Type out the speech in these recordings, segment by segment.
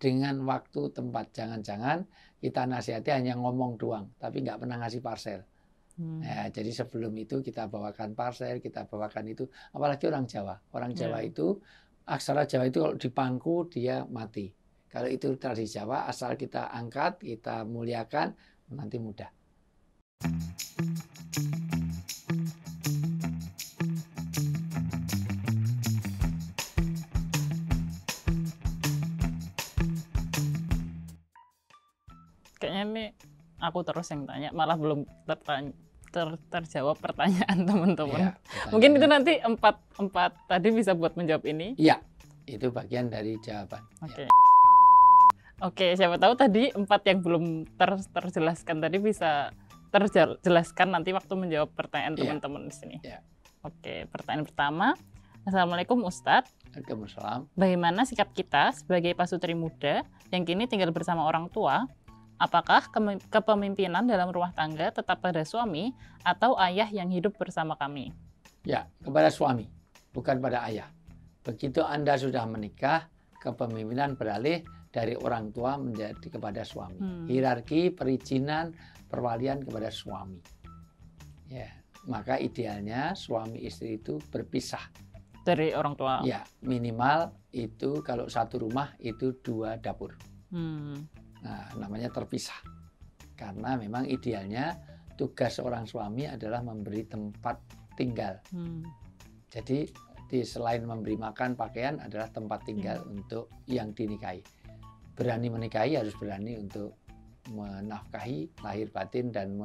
dengan waktu, tempat. Jangan-jangan kita nasihati hanya ngomong doang, tapi nggak pernah ngasih parcel. Ya, jadi sebelum itu kita bawakan parcel, kita bawakan itu. Apalagi orang Jawa. Orang Jawa itu, aksara Jawa itu kalau dipangku dia mati. Kalau itu tradisi Jawa, asal kita angkat, kita muliakan, nanti mudah. Kayaknya ini aku terus yang tanya, malah belum terjawab pertanyaan teman-teman. Ya, Mungkin itu nanti empat tadi bisa buat menjawab ini. Iya, itu bagian dari jawaban. Oke. Oke, siapa tahu tadi 4 yang belum terjelaskan tadi bisa terjelaskan nanti waktu menjawab pertanyaan teman-teman di sini. Ya. Oke, pertanyaan pertama. Assalamualaikum Ustadz. Waalaikumsalam. Bagaimana sikap kita sebagai pasutri muda yang kini tinggal bersama orang tua? Apakah kepemimpinan dalam rumah tangga tetap pada suami atau ayah yang hidup bersama kami? Ya, kepada suami, bukan pada ayah. Begitu Anda sudah menikah, kepemimpinan beralih dari orang tua menjadi kepada suami. Hierarki, perizinan, perwalian kepada suami. Ya, maka idealnya suami istri itu berpisah. Dari orang tua? Ya, minimal itu kalau satu rumah itu 2 dapur. Nah, namanya terpisah. Karena memang idealnya tugas seorang suami adalah memberi tempat tinggal. Jadi selain memberi makan, pakaian adalah tempat tinggal untuk yang dinikahi. Berani menikahi harus berani untuk menafkahi lahir batin dan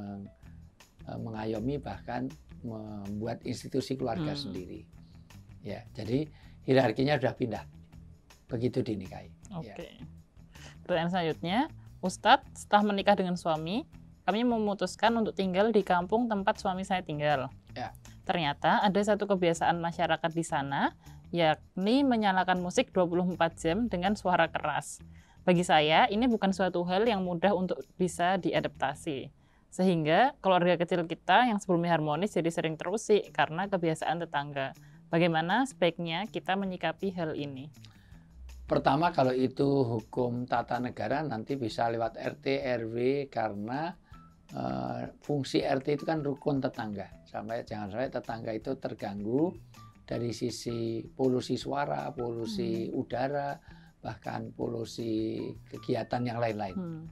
mengayomi, bahkan membuat institusi keluarga sendiri. Ya, jadi hierarkinya sudah pindah begitu dinikahi. Oke. Ya. Pertanyaan selanjutnya, Ustadz, setelah menikah dengan suami, kami memutuskan untuk tinggal di kampung tempat suami saya tinggal. Ya. Ternyata ada satu kebiasaan masyarakat di sana, yakni menyalakan musik 24 jam dengan suara keras. Bagi saya, ini bukan suatu hal yang mudah untuk bisa diadaptasi. Sehingga keluarga kecil kita yang sebelumnya harmonis jadi sering terusik karena kebiasaan tetangga. Bagaimana sebaiknya kita menyikapi hal ini? Pertama, kalau itu hukum tata negara nanti bisa lewat RT, RW, karena fungsi RT itu kan rukun tetangga. Jangan sampai tetangga itu terganggu dari sisi polusi suara, polusi udara, bahkan polusi kegiatan yang lain-lain.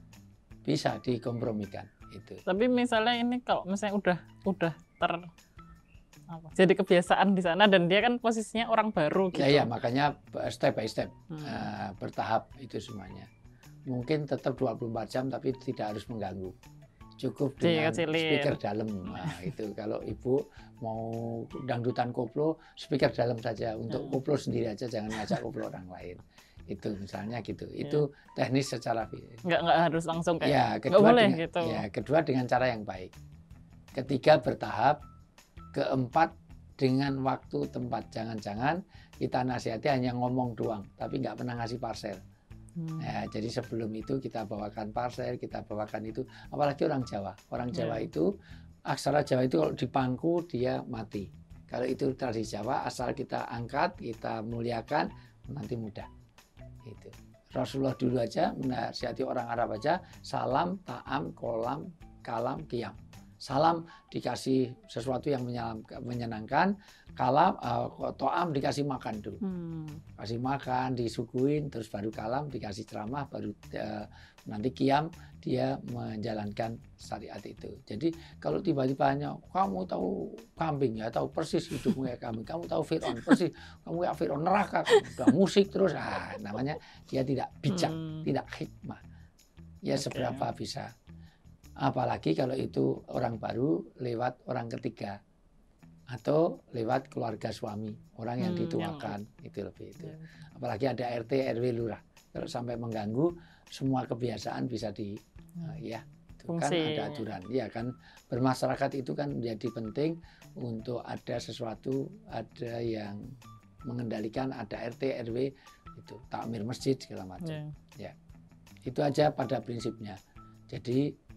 Bisa dikompromikan itu. Tapi misalnya ini kalau misalnya udah jadi kebiasaan di sana dan dia kan posisinya orang baru gitu. Ya, makanya step by step, bertahap itu semuanya. Mungkin tetap 24 jam tapi tidak harus mengganggu. Cukup dengan speaker dalam. Nah, itu kalau ibu mau dangdutan koplo, speaker dalam saja. Untuk koplo sendiri aja, jangan ngajak koplo orang lain. Itu misalnya gitu. Itu teknis secara nggak harus langsung kayak ya, kedua dengan cara yang baik. Ketiga bertahap. Keempat dengan waktu, tempat. Jangan-jangan kita nasihati hanya ngomong doang, tapi nggak pernah ngasih parcel. Ya, jadi sebelum itu kita bawakan parcel, kita bawakan itu. Apalagi orang Jawa. Orang Jawa itu, aksara Jawa itu kalau dipangku dia mati. Kalau itu tradisi Jawa, asal kita angkat, kita muliakan, nanti mudah. Itu. Rasulullah dulu aja menasihati orang Arab aja, salam, ta'am, kolam, kalam, qiyam. Salam dikasih sesuatu yang menyenangkan, kalam, to'am dikasih makan dulu. Kasih makan, disuguhin, terus baru kalam, dikasih ceramah, baru nanti qiyam, dia menjalankan syariat itu. Jadi kalau tiba-tiba hanya, kamu tahu kambing ya, tahu persis hidupmu kayak kambing, kamu tahu Fir'aun, persis, kamu kayak Fir'aun, neraka, udah musik terus, namanya dia tidak bijak, tidak hikmah. Ya seberapa bisa. Apalagi kalau itu orang baru lewat orang ketiga atau lewat keluarga suami, orang yang dituakan, itu lebih itu. Apalagi ada RT, RW, lurah. Kalau sampai mengganggu semua kebiasaan bisa itu kan ada aturan. Ya kan bermasyarakat itu kan menjadi penting untuk ada sesuatu, ada yang mengendalikan, ada RT, RW, itu takmir masjid segala macam. Ya. Itu aja pada prinsipnya. Jadi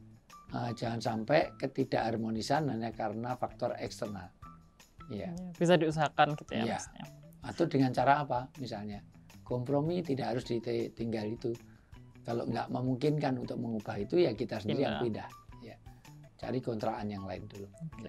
jangan sampai ketidakharmonisan hanya karena faktor eksternal. Ya. Bisa diusahakan gitu ya. Atau dengan cara apa? Misalnya kompromi, tidak harus ditinggal itu. Kalau nggak memungkinkan untuk mengubah itu, ya kita sendiri yang pindah. Ya. Cari kontrakan yang lain dulu. Oke.